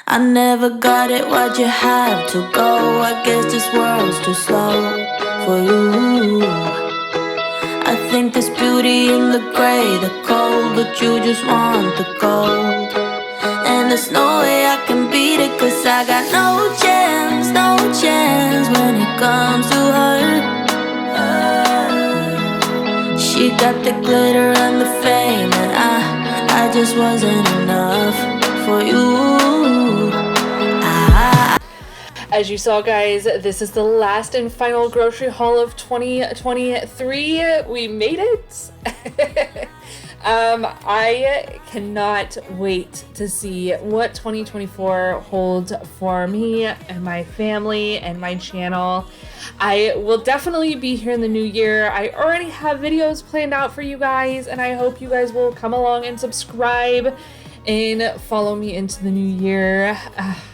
I never got it, why'd you have to go? I guess this world's too slow for you. I think there's beauty in the gray, the cold, but you just want the gold. And there's no way I can beat it, cause I got no chance, no chance when it comes to her. She got the glitter and the fame, and I just wasn't enough for you. As you saw, guys, this is the last and final grocery haul of 2023. We made it. I cannot wait to see what 2024 holds for me and my family and my channel. I will definitely be here in the new year. I already have videos planned out for you guys, and I hope you guys will come along and subscribe and follow me into the new year.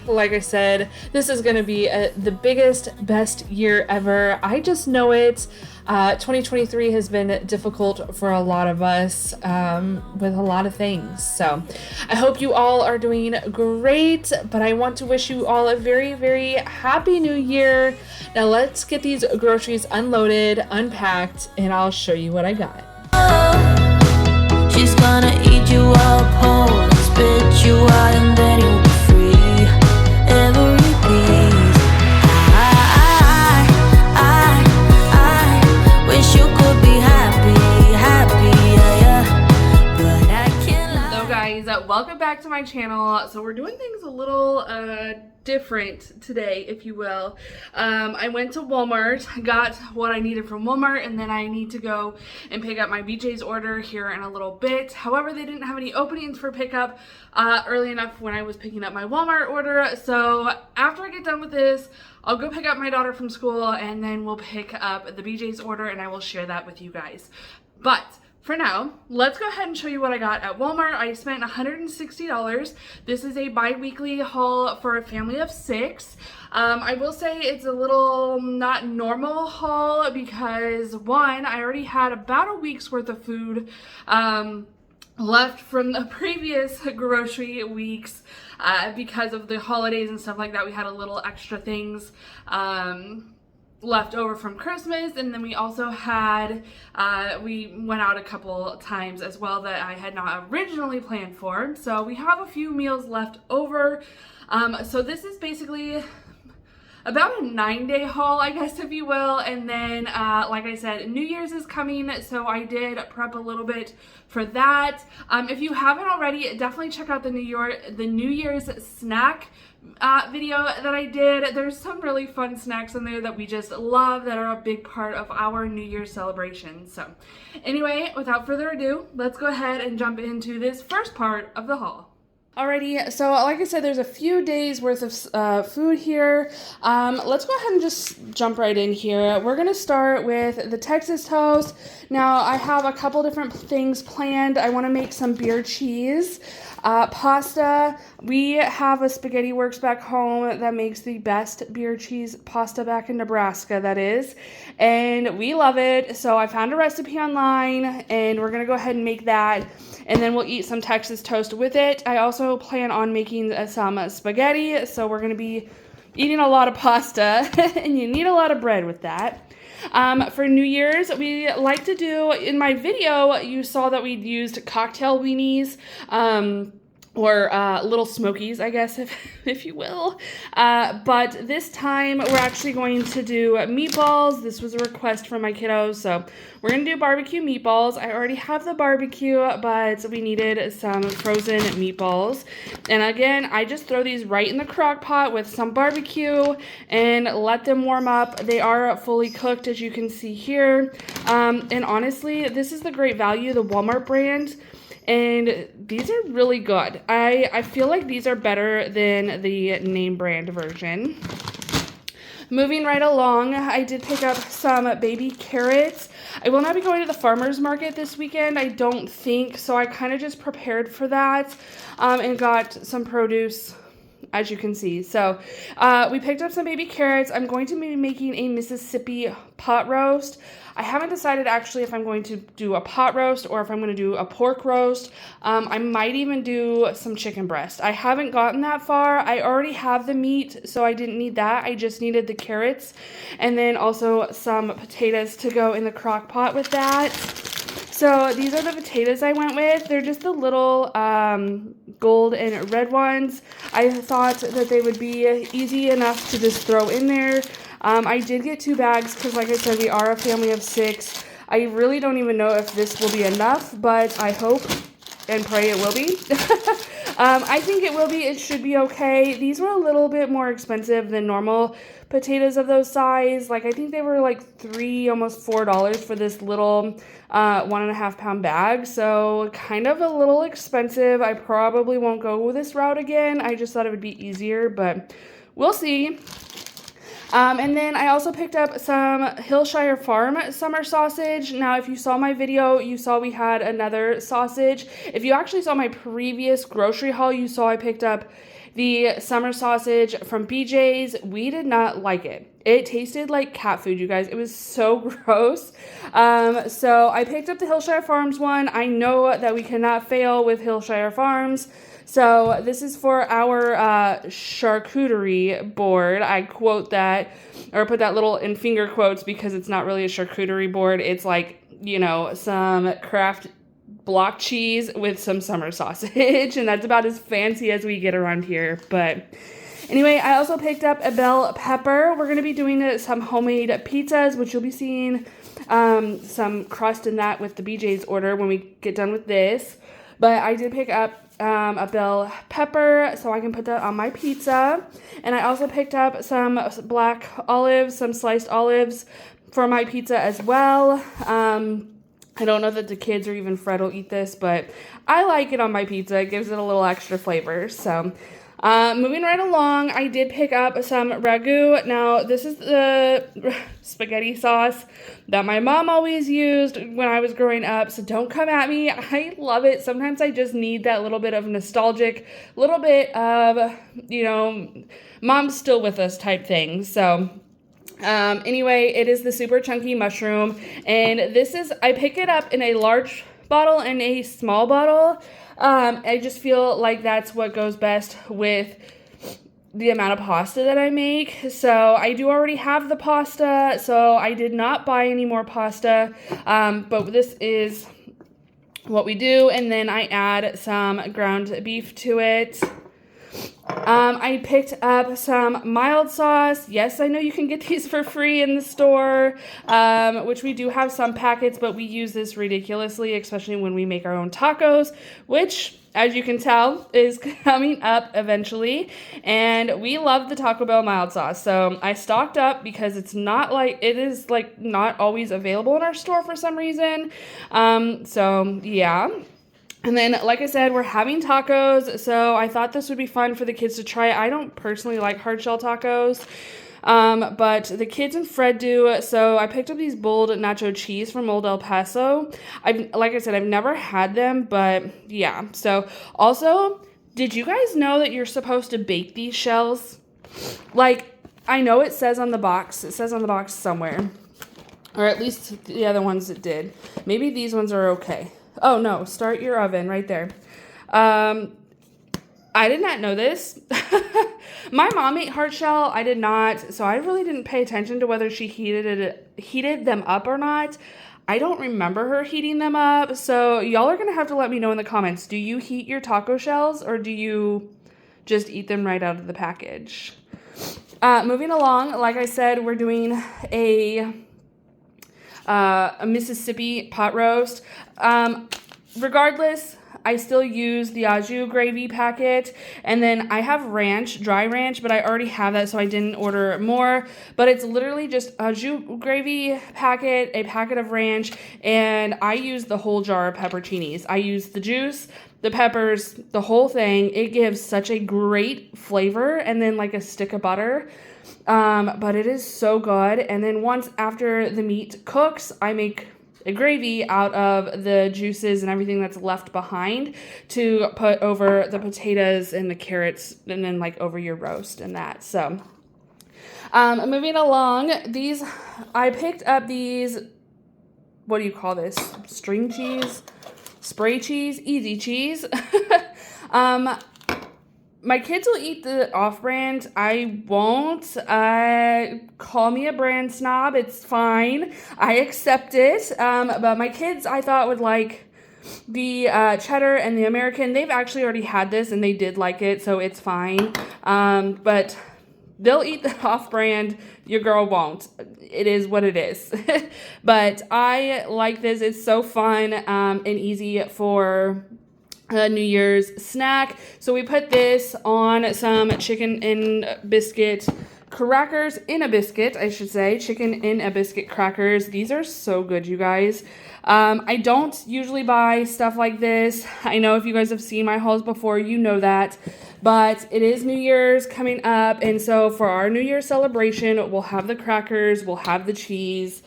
Like I said, this is gonna be the biggest, best year ever. I just know it. 2023 has been difficult for a lot of us with a lot of things. So I hope you all are doing great, but I want to wish you all a very, very happy new year. Now let's get these groceries unloaded, unpacked, and I'll show you what I got. She's gonna eat you up whole and spit you out, and then you'll be free. Every piece. I wish you could be happy, yeah. But I can't lie. So guys, welcome back to my channel. So we're doing things a little different today, if you will. I went to Walmart, got what I needed from Walmart, and then I need to go and pick up my BJ's order here in a little bit. However, they didn't have any openings for pickup early enough when I was picking up my Walmart order. So after I get done with this, I'll go pick up my daughter from school, and then we'll pick up the BJ's order, and I will share that with you guys. But for now, let's go ahead and show you what I got at Walmart. I spent $160. This is a bi-weekly haul for a family of 6. I will say it's a little not normal haul because, one, I already had about a week's worth of food left from the previous grocery weeks because of the holidays and stuff like that. We had a little extra things left over from Christmas, and then we also had we went out a couple times as well that I had not originally planned for, so we have a few meals left over. So this is basically about a 9-day haul, I guess, if you will. And then like I said, New Year's is coming, so I did prep a little bit for that. If you haven't already, definitely check out the New Year's snack video that I did. There's some really fun snacks in there that we just love, that are a big part of our New Year's celebration. So anyway, without further ado, let's go ahead and jump into this first part of the haul. Alrighty, so like I said, there's a few days worth of food here. Let's go ahead and just jump right in here. We're gonna start with the Texas toast. Now I have a couple different things planned. I want to make some beer cheese. Pasta. We have a Spaghetti Works back home that makes the best beer cheese pasta back in Nebraska, that is, and we love it. So I found a recipe online, and we're gonna go ahead and make that, and then we'll eat some Texas toast with it. I also plan on making some spaghetti, so we're gonna be eating a lot of pasta, and you need a lot of bread with that. For New Year's, we like to do, in my video, you saw that we used cocktail weenies, or little smokies, I guess, if you will. But this time, we're actually going to do meatballs. This was a request from my kiddos, so we're going to do barbecue meatballs. I already have the barbecue, but we needed some frozen meatballs. And again, I just throw these right in the crock pot with some barbecue and let them warm up. They are fully cooked, as you can see here. And honestly, this is the Great Value, the Walmart brand. And these are really good. I feel like these are better than the name brand version. Moving right along, I did pick up some baby carrots. I will not be going to the farmer's market this weekend, I don't think, so I kind of just prepared for that and got some produce as you can see. So we picked up some baby carrots. I'm going to be making a Mississippi pot roast. I haven't decided actually if I'm going to do a pot roast or if I'm going to do a pork roast. I might even do some chicken breast. I haven't gotten that far. I already have the meat, so I didn't need that. I just needed the carrots and then also some potatoes to go in the crock pot with that. So these are the potatoes I went with. They're just the little gold and red ones. I thought that they would be easy enough to just throw in there. I did get 2 bags because, like I said, we are a family of 6. I really don't even know if this will be enough, but I hope and pray it will be. I think it will be. It should be okay. These were a little bit more expensive than normal potatoes of those size. Like, I think they were like $3, almost $4 for this little 1.5 pound bag. So kind of a little expensive. I probably won't go this route again. I just thought it would be easier, but we'll see. And then I also picked up some Hillshire Farm summer sausage. Now, if you saw my video, you saw we had another sausage. If you actually saw my previous grocery haul, you saw I picked up the summer sausage from BJ's. We did not like it. It tasted like cat food, you guys. It was so gross. So I picked up the Hillshire Farms one. I know that we cannot fail with Hillshire Farms. So this is for our charcuterie board. I quote that, or put that little in finger quotes because it's not really a charcuterie board. It's like, you know, some Kraft block cheese with some summer sausage. And that's about as fancy as we get around here. But anyway, I also picked up a bell pepper. We're going to be doing some homemade pizzas, which you'll be seeing some crust in that with the BJ's order when we get done with this. But I did pick up a bell pepper so I can put that on my pizza. And I also picked up some black olives, some sliced olives for my pizza as well. I don't know that the kids or even Fred will eat this, but I like it on my pizza. It gives it a little extra flavor. So moving right along, I did pick up some ragu. Now, this is the spaghetti sauce that my mom always used when I was growing up, so don't come at me. I love it. Sometimes I just need that little bit of nostalgic, little bit of, you know, mom's still with us type thing. So anyway, it is the super chunky mushroom, and this is, I pick it up in a large bottle and a small bottle. I just feel like that's what goes best with the amount of pasta that I make. So I do already have the pasta, so I did not buy any more pasta, but this is what we do. And then I add some ground beef to it. I picked up some mild sauce. Yes, I know you can get these for free in the store, which we do have some packets, but we use this ridiculously, especially when we make our own tacos, which, as you can tell, is coming up eventually. And we love the Taco Bell mild sauce. So I stocked up because it's not like, it is like not always available in our store for some reason. So yeah. And then, like I said, we're having tacos, so I thought this would be fun for the kids to try. I don't personally like hard shell tacos, but the kids and Fred do, so I picked up these bold nacho cheese from Old El Paso. Like I said, I've never had them, but yeah. So, also, did you guys know that you're supposed to bake these shells? Like, I know it says on the box. It says on the box somewhere, or at least the other ones it did. Maybe these ones are okay. Oh, no, start your oven right there. I did not know this. My mom ate hard shell. I did not, so I really didn't pay attention to whether she heated them up or not. I don't remember her heating them up, so y'all are going to have to let me know in the comments. Do you heat your taco shells, or do you just eat them right out of the package? Moving along, like I said, we're doing a Mississippi pot roast. Regardless, I still use the au jus gravy packet, and then I have ranch, dry ranch, but I already have that, so I didn't order more. But it's literally just au jus gravy packet, a packet of ranch, and I use the whole jar of pepperoncinis. I use the juice, the peppers, the whole thing. It gives such a great flavor, and then like a stick of butter. But it is so good. And then once after the meat cooks, I make gravy out of the juices and everything that's left behind to put over the potatoes and the carrots and then like over your roast and that. So moving along, I picked up these, what do you call this? String cheese? Spray cheese? Easy cheese. My kids will eat the off-brand. I won't. Call me a brand snob. It's fine. I accept it. But my kids, I thought, would like the cheddar and the American. They've actually already had this, and they did like it, so it's fine. But they'll eat the off-brand. Your girl won't. It is what it is. But I like this. It's so fun and easy for New Year's snack. So we put this on some chicken and biscuit crackers in a biscuit, I should say. Chicken in a biscuit crackers. These are so good, you guys. I don't usually buy stuff like this. I know if you guys have seen my hauls before, you know that. But it is New Year's coming up. And so for our New Year's celebration, we'll have the crackers, we'll have the cheese,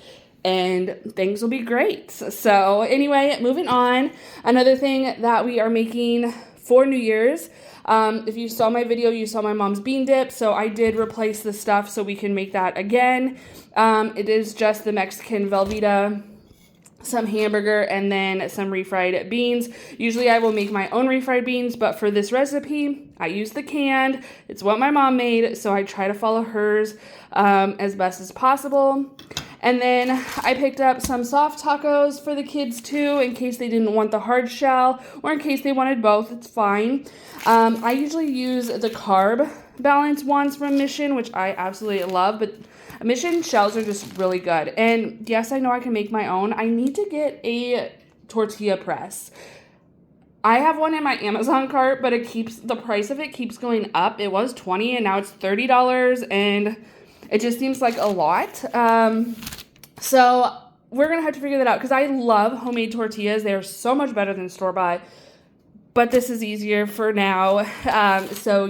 and things will be great. So anyway, moving on. Another thing that we are making for New Year's, if you saw my video, you saw my mom's bean dip. So I did replace the stuff so we can make that again. It is just the Mexican Velveeta, some hamburger, and then some refried beans. Usually I will make my own refried beans, but for this recipe, I use the canned. It's what my mom made, so I try to follow hers as best as possible. And then I picked up some soft tacos for the kids too, in case they didn't want the hard shell, or in case they wanted both, it's fine. I usually use the carb balance ones from Mission, which I absolutely love, but Mission shells are just really good. And yes, I know I can make my own. I need to get a tortilla press. I have one in my Amazon cart, but the price of it keeps going up. It was $20 and now it's $30, and it just seems like a lot. So we're going to have to figure that out because I love homemade tortillas. They are so much better than store-bought, but this is easier for now. So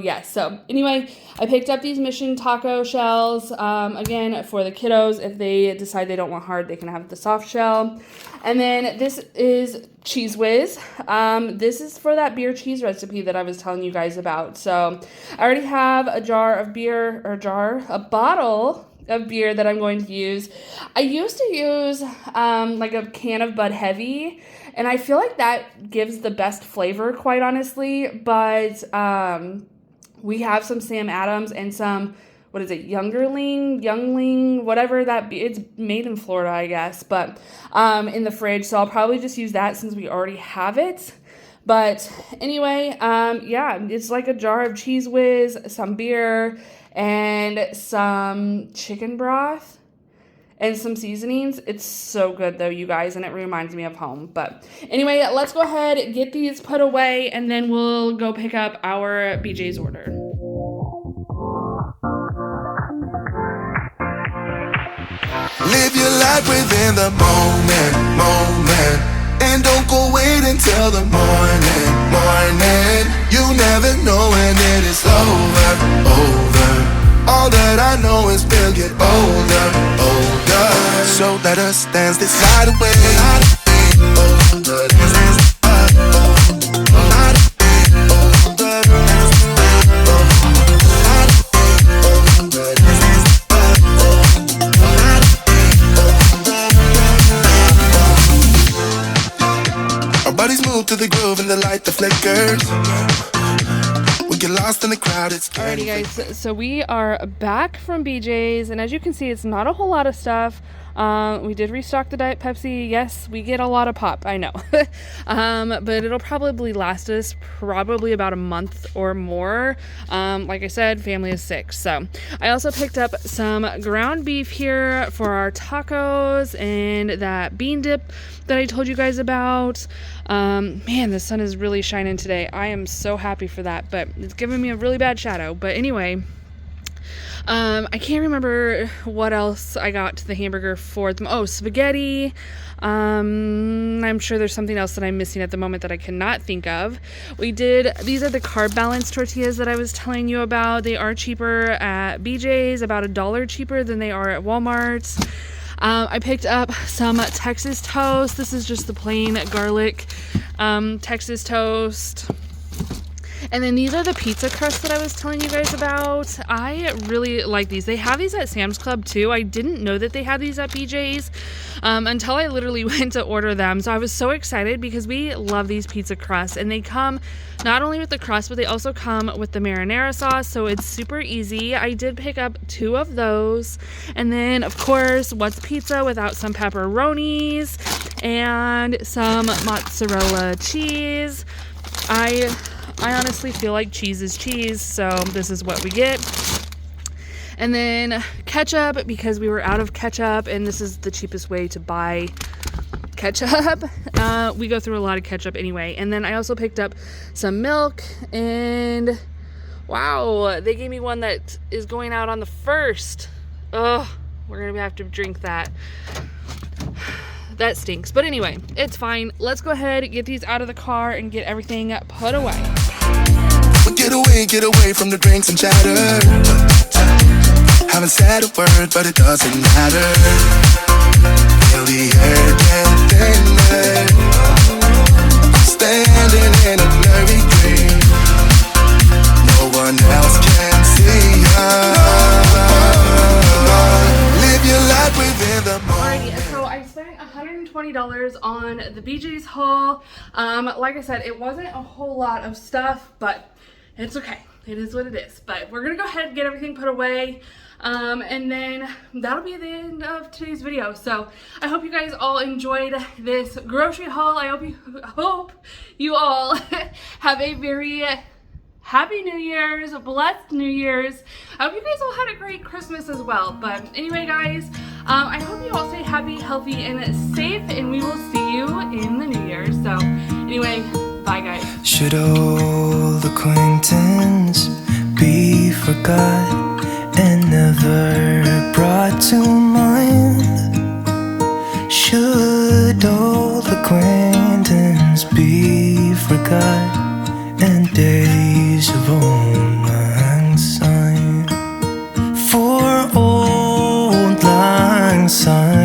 anyway, I picked up these Mission taco shells, again, for the kiddos. If they decide they don't want hard, they can have the soft shell. And then this is Cheese Whiz. This is for that beer cheese recipe that I was telling you guys about. So I already have a bottle of beer that I'm going to use. I used to use like a can of Bud Heavy, and I feel like that gives the best flavor, quite honestly. But we have some Sam Adams and some, what is it, Youngling, whatever that be. It's made in Florida, I guess, but in the fridge. So I'll probably just use that since we already have it. But anyway, it's like a jar of Cheese Whiz, some beer, and some chicken broth and some seasonings. It's so good though, you guys, and it reminds me of home. But anyway, let's go ahead, get these put away, and then we'll go pick up our BJ's order. Live your life within the moment, and don't go wait until the morning. You never know when it is over. All that I know is we'll get older. So let us dance this night away. Our bodies move to the groove and the light that flickers. We get lost in the crowd. Alrighty guys, so we are back from BJ's, and as you can see, it's not a whole lot of stuff. We did restock the Diet Pepsi. Yes, we get a lot of pop, I know. But it'll probably last us probably about a month or more. Like I said, family is 6. So I also picked up some ground beef here for our tacos and that bean dip that I told you guys about. Man, the sun is really shining today. I am so happy for that, but it's giving me a really bad shadow. But anyway, I can't remember what else I got to the hamburger for them. Oh, spaghetti. I'm sure there's something else that I'm missing at the moment that I cannot think of. These are the carb balance tortillas that I was telling you about. They are cheaper at BJ's, about $1 cheaper than they are at Walmart. I picked up some Texas toast. This is just the plain garlic Texas toast. And then these are the pizza crusts that I was telling you guys about. I really like these. They have these at Sam's Club too. I didn't know that they had these at BJ's until I literally went to order them. So I was so excited because we love these pizza crusts. And they come not only with the crust, but they also come with the marinara sauce. So it's super easy. I did pick up 2 of those. And then, of course, what's pizza without some pepperonis and some mozzarella cheese? I honestly feel like cheese is cheese, so this is what we get. And then ketchup, because we were out of ketchup, and this is the cheapest way to buy ketchup. We go through a lot of ketchup anyway. And then I also picked up some milk, and wow, they gave me one that is going out on the 1st. Ugh, we're gonna have to drink that. That stinks. But anyway, it's fine. Let's go ahead, get these out of the car, and get everything put away. Get away from the drinks and chatter. Haven't said a word, but it doesn't matter. Feel the air get thinner. Standing in a blurry dream. No one else can see us. Live your life within the moment. Alrighty, so I spent $120 on the BJ's haul. Like I said, it wasn't a whole lot of stuff, but it's okay. It is what it is. But we're gonna go ahead and get everything put away. And then that'll be the end of today's video. So I hope you guys all enjoyed this grocery haul. I hope you all have a very Happy New Year's, blessed New Year's. I hope you guys all had a great Christmas as well. But anyway, guys, I hope you all stay happy, healthy, and safe, and we will see you in the new year. So anyway, bye guys. Should old acquaintance be forgot and never brought to mind? Should old acquaintance be forgot and days of old lang syne? For old lang syne